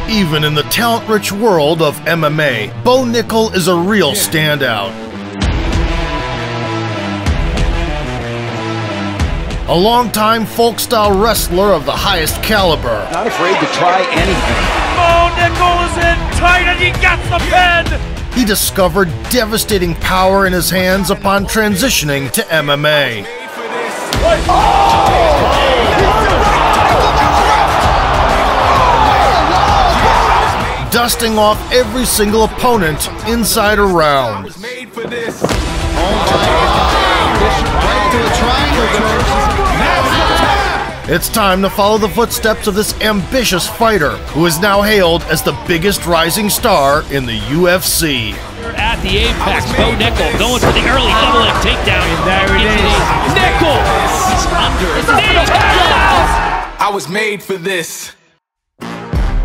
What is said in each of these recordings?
Even in the talent-rich world of MMA, Bo Nickal is a real standout. A longtime folk-style wrestler of the highest caliber. Not afraid to try anything. Bo Nickal is in tight and he gets the pin! He discovered devastating power in his hands upon transitioning to MMA. Dusting off every single opponent inside a round. It's time to follow the footsteps of this ambitious fighter, who is now hailed as the biggest rising star in the UFC. At the apex, Bo Nickal going for the early double leg takedown. And there it is. Nickal! I was made for this.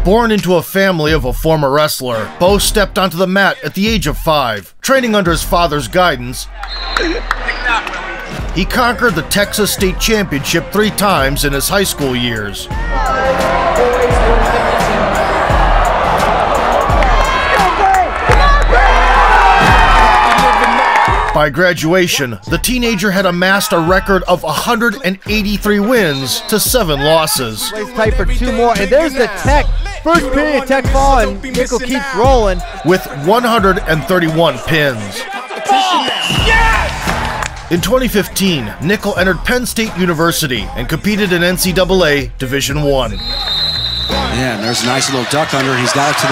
Born into a family of a former wrestler, Bo stepped onto the mat at the age of 5. Training under his father's guidance, he conquered the Texas State Championship 3 times in his high school years. By graduation, the teenager had amassed a record of 183 wins to 7 losses. Plays tight for 2 more, and there's the tech. First period, tech fall, and Nickal keeps rolling. With 131 pins. In 2015, Nickal entered Penn State University and competed in NCAA Division I. Yeah, and there's a nice little duck under. He's got it to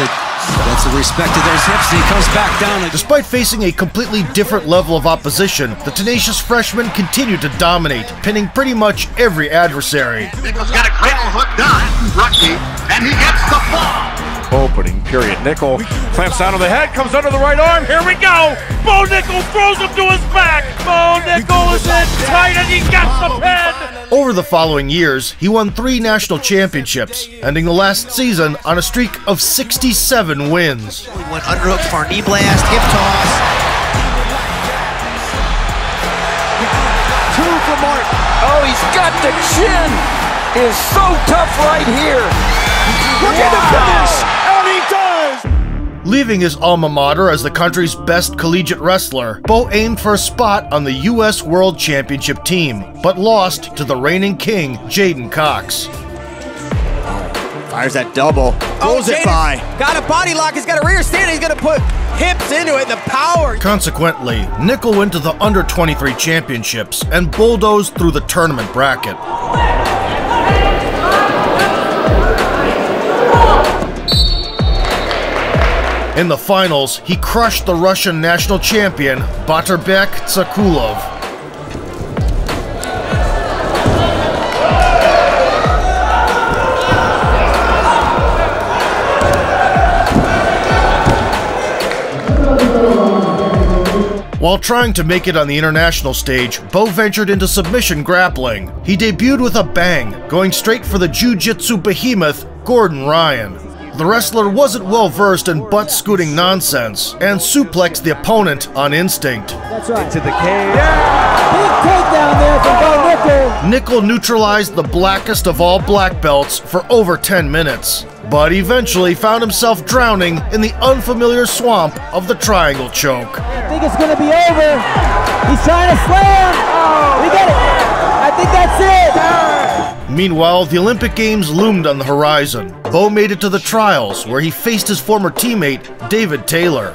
that's the respect to those hips, and he comes back down. Despite facing a completely different level of opposition, the tenacious freshman continued to dominate, pinning pretty much every adversary. Nickal's got a cradle hook done, Rookie, and he gets the fall. Opening period. Nickal clamps down on the head, comes under the right arm. Here we go. Bo Nickal throws him to his back. Bo Nickal is in tight and he gets the pin. Over the following years, he won 3 national championships, ending the last season on a streak of 67 wins. He went underhook for a knee blast, hip toss. 2 for Martin. Oh, he's got the chin. Is so tough right here. Look at the finish. And he does. Leaving his alma mater as the country's best collegiate wrestler, Bo aimed for a spot on the U.S. World Championship team, but lost to the reigning king, Jaden Cox. Fires that double. Pulls it by. Got a body lock. He's got a rear stand. He's going to put hips into it. The power. Consequently, Nickal went to the under-23 championships and bulldozed through the tournament bracket. In the finals, he crushed the Russian national champion, Baturbek Tsakulov. While trying to make it on the international stage, Bo ventured into submission grappling. He debuted with a bang, going straight for the jiu-jitsu behemoth, Gordon Ryan. The wrestler wasn't well-versed in butt-scooting nonsense and suplexed the opponent on instinct. That's right. Into the cage. Big takedown there from Bo Nickal. Nickal neutralized the blackest of all black belts for over 10 minutes, but eventually found himself drowning in the unfamiliar swamp of the triangle choke. I think it's going to be over. He's trying to slam. We get it. I think that's it. Meanwhile, the Olympic Games loomed on the horizon. Bo made it to the trials, where he faced his former teammate, David Taylor.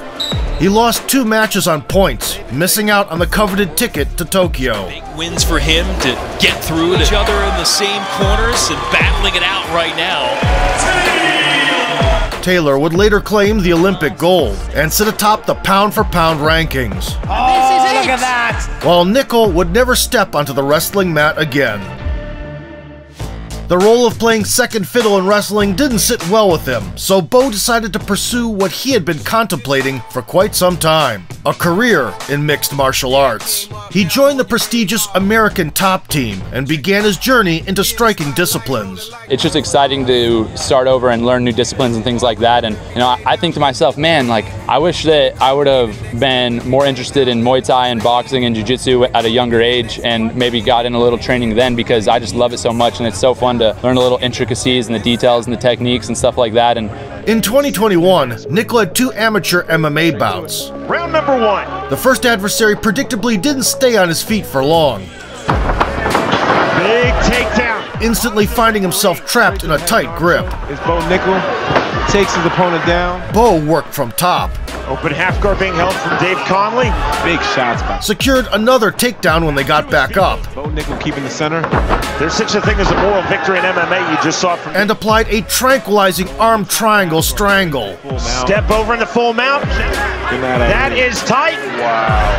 He lost 2 matches on points, missing out on the coveted ticket to Tokyo. Big wins for him to get through each other in the same corners and battling it out right now. Taylor would later claim the Olympic gold and sit atop the pound-for-pound rankings. Oh, look at that. While Nickal would never step onto the wrestling mat again. The role of playing second fiddle in wrestling didn't sit well with him, so Bo decided to pursue what he had been contemplating for quite some time: a career in mixed martial arts. He joined the prestigious American Top Team and began his journey into striking disciplines. It's just exciting to start over and learn new disciplines and things like that, and I think to myself, man, like, I wish that I would have been more interested in Muay Thai and boxing and Jiu-Jitsu at a younger age and maybe got in a little training then, because I just love it so much and it's so fun to learn the little intricacies and the details and the techniques and stuff like that. And In 2021, Nickal had 2 amateur MMA bouts. Round number 1. The first adversary predictably didn't stay on his feet for long, Big takedown. instantly finding himself trapped in a tight grip. Is Bo Nickal takes his opponent down. Bo worked from top, Open half guard being held from Dave Conley. Big shots by secured another takedown when they got back up, Bo Nickal keeping the center. There's such a thing as a moral victory in MMA. You just saw it from and applied a tranquilizing arm triangle strangle. step over in the full mount. That is tight. Wow.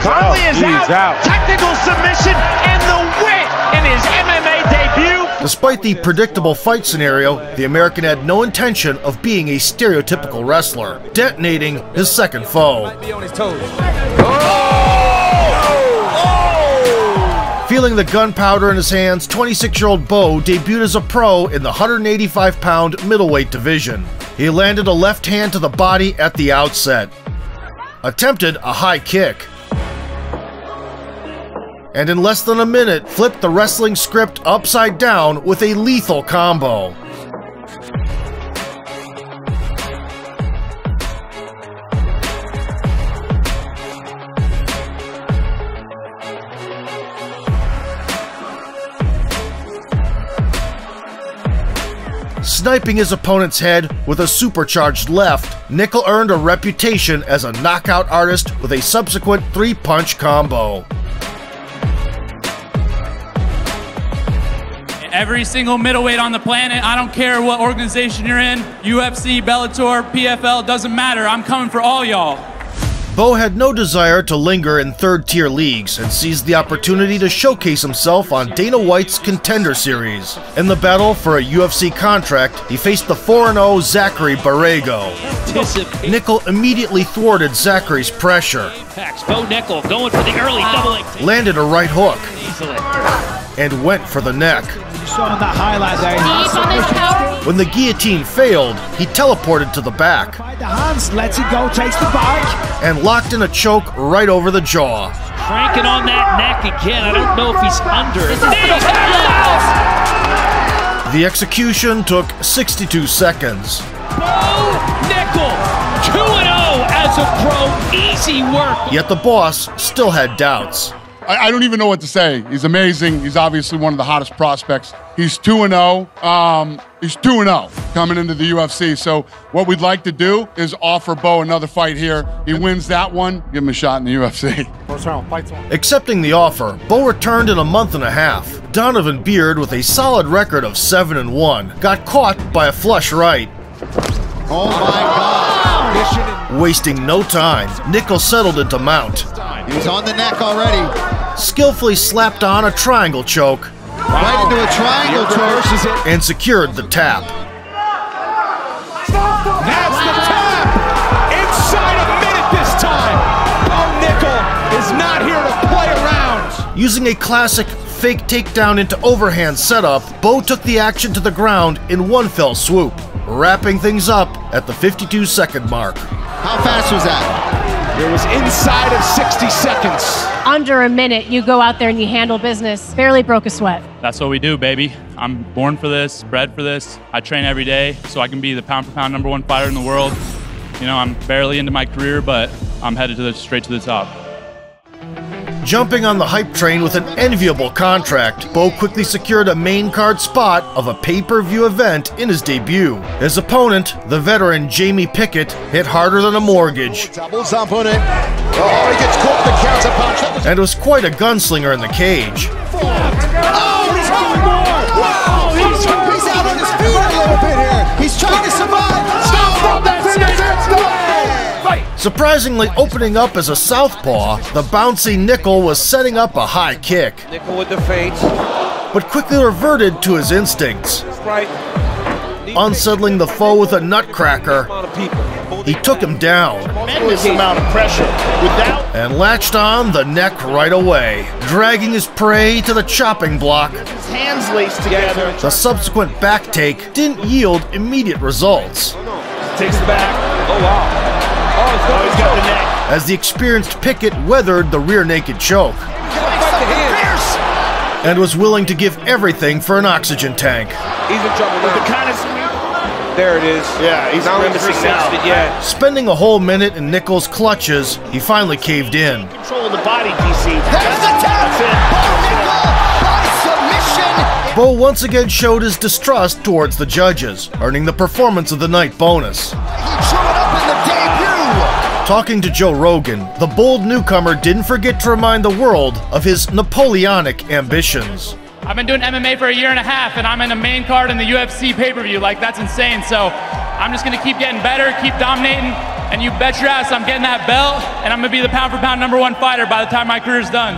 Conley is He's out. Technical submission and the win in his MMA debut. Despite the predictable fight scenario, the American had no intention of being a stereotypical wrestler, detonating his second foe. Be on his toes. Feeling the gunpowder in his hands, 26-year-old Bo debuted as a pro in the 185-pound middleweight division. He landed a left hand to the body at the outset, attempted a high kick, and in less than a minute flipped the wrestling script upside down with a lethal combo. Sniping his opponent's head with a supercharged left, Nickal earned a reputation as a knockout artist with a subsequent 3-punch combo. Every single middleweight on the planet, I don't care what organization you're in, UFC, Bellator, PFL, doesn't matter. I'm coming for all y'all. Bo had no desire to linger in third-tier leagues and seized the opportunity to showcase himself on Dana White's Contender Series. In the battle for a UFC contract, he faced the 4-0 Zachary Barrego. Nickal immediately thwarted Zachary's pressure, Bo Nickal going for the early double leg. landed a right hook, and went for the neck. You saw in that highlight there. When the guillotine failed, he teleported to the back The hands, lets it go, takes the bike. and locked in a choke right over the jaw. Cranking on that neck again. I don't know if he's under. The execution took 62 seconds. Bo Nickal, 2-0 as a pro. Easy work. Yet the boss still had doubts. I don't even know what to say. He's amazing. He's obviously one of the hottest prospects. He's 2-0. He's 2-0 coming into the UFC. So what we'd like to do is offer Bo another fight here. He wins that one, give him a shot in the UFC. First round, fights on. Accepting the offer, Bo returned in a month and a half. Donovan Beard, with a solid record of 7-1, got caught by a flush right. Oh my God. Wasting no time, Nickal settled into mount. He was on the neck already. Skillfully slapped on a triangle choke. Right into a triangle choke. And secured the tap. That's the tap! Inside a minute this time! Bo Nickal is not here to play around! Using a classic fake takedown into overhand setup, Bo took the action to the ground in one fell swoop, wrapping things up at the 52-second mark. How fast was that? It was inside of 60 seconds. Under a minute, you go out there and you handle business. Barely broke a sweat. That's what we do, baby. I'm born for this, bred for this. I train every day so I can be the pound-for-pound #1 fighter in the world. You know, I'm barely into my career, but I'm headed straight to the top. Jumping on the hype train with an enviable contract, Bo quickly secured a main card spot of a pay-per-view event in his debut. His opponent, the veteran Jamie Pickett, hit harder than a mortgage. Doubles up on it. Oh, he gets caught with the counter punch. And was quite a gunslinger in the cage. Oh, he's going more. Wow, he's out on his feet a little bit here. He's trying to survive. Stop that. Surprisingly opening up as a southpaw, the bouncy Nickal was setting up a high kick. Nickal with the feint. But quickly reverted to his instincts. Right. Unsettling the foe with a nutcracker, he took him down. Tremendous amount of pressure. Without And latched on the neck right away, dragging his prey to the chopping block. his hands laced together. The subsequent back take didn't yield immediate results, Takes the back. Oh, wow. Oh, he's got the neck. as the experienced Pickett weathered the rear naked choke and was willing to give everything for an oxygen tank. He's in trouble with The kind of There it is. Yeah, he's grimacing now. Yeah. Spending a whole minute in Nickal's clutches, he finally caved in. Controlling the body, DC. There's the tap! Nickal by submission! Bo once again showed his distrust towards the judges, earning the Performance of the Night bonus. He drew it up in the debut! Talking to Joe Rogan, the bold newcomer didn't forget to remind the world of his Napoleonic ambitions. I've been doing MMA for a year and a half, and I'm in a main card in the UFC pay-per-view. Like, that's insane. So I'm just going to keep getting better, keep dominating, and you bet your ass I'm getting that belt, and I'm going to be the pound-for-pound #1 fighter by the time my career's done.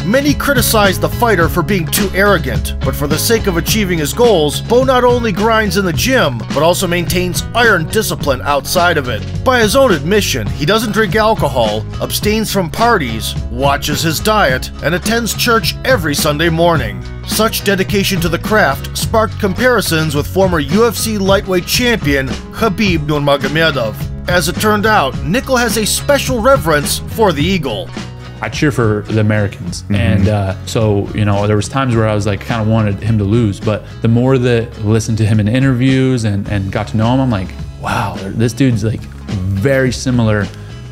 Many criticized the fighter for being too arrogant, but for the sake of achieving his goals, Bo not only grinds in the gym, but also maintains iron discipline outside of it. By his own admission, he doesn't drink alcohol, abstains from parties, watches his diet, and attends church every Sunday morning. Such dedication to the craft sparked comparisons with former UFC lightweight champion Khabib Nurmagomedov. As it turned out, Nickal has a special reverence for the Eagle. I cheer for the Americans. And so, you know, there was times where I was like, kind of wanted him to lose, but the more that I listened to him in interviews and got to know him, I'm like, wow, this dude's like very similar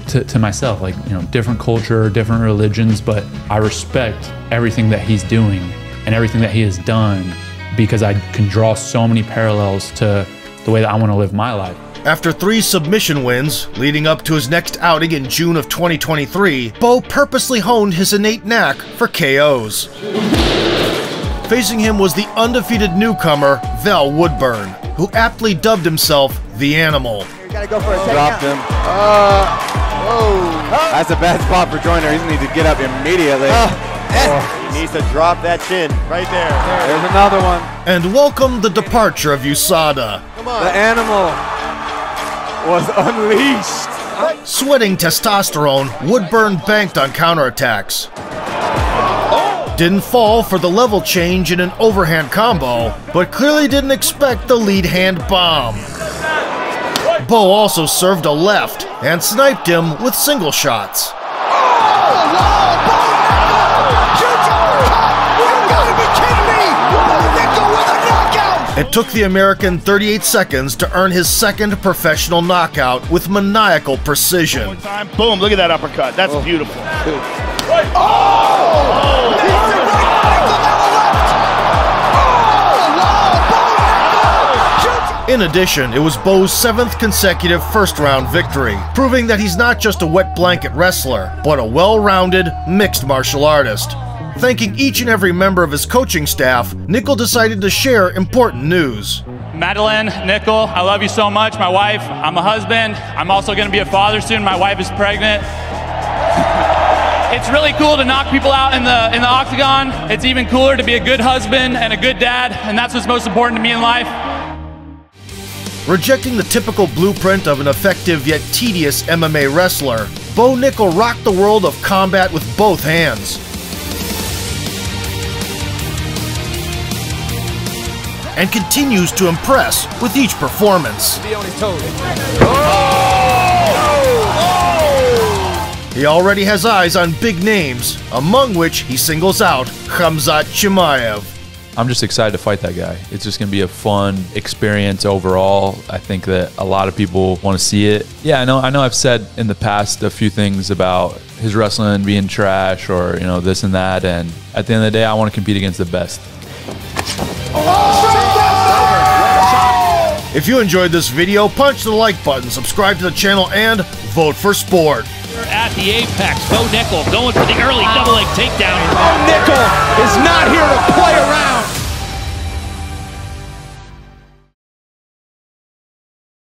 to myself, like, you know, different culture, different religions, but I respect everything that he's doing and everything that he has done because I can draw so many parallels to the way that I want to live my life. After 3 submission wins, leading up to his next outing in June of 2023, Bo purposely honed his innate knack for KOs. Facing him was the undefeated newcomer, Val Woodburn, who aptly dubbed himself the Animal. You gotta go for a takedown. Dropped him. That's a bad spot for Joyner. He needs to get up immediately. He needs to drop that chin right there. There's another one. And welcome the departure of USADA. Come on. The Animal was unleashed. Sweating testosterone, Woodburn banked on counterattacks. Didn't fall for the level change in an overhand combo, but clearly didn't expect the lead hand bomb. Bo also served a left and sniped him with single shots. It took the American 38 seconds to earn his second professional knockout with maniacal precision. One time, boom, look at that uppercut. That's beautiful. In addition, it was Bo's 7th consecutive first-round victory, proving that he's not just a wet blanket wrestler, but a well-rounded mixed martial artist. Thanking each and every member of his coaching staff, Nickal decided to share important news. Madeline, Nickal, I love you so much. My wife, I'm a husband. I'm also going to be a father soon. My wife is pregnant. It's really cool to knock people out in the octagon. It's even cooler to be a good husband and a good dad, and that's what's most important to me in life. Rejecting the typical blueprint of an effective yet tedious MMA wrestler, Bo Nickal rocked the world of combat with both hands. And continues to impress with each performance. He already has eyes on big names, among which he singles out Khamzat Chimaev. I'm just excited to fight that guy. It's just gonna be a fun experience overall. I think that a lot of people want to see it. Yeah, I know I've said in the past a few things about his wrestling being trash or, you know, this and that, and at the end of the day, I want to compete against the best. If you enjoyed this video, punch the like button, subscribe to the channel, and vote for sport. At the apex, Bo Nickal going for the early double leg takedown. Bo Nickal is not here to play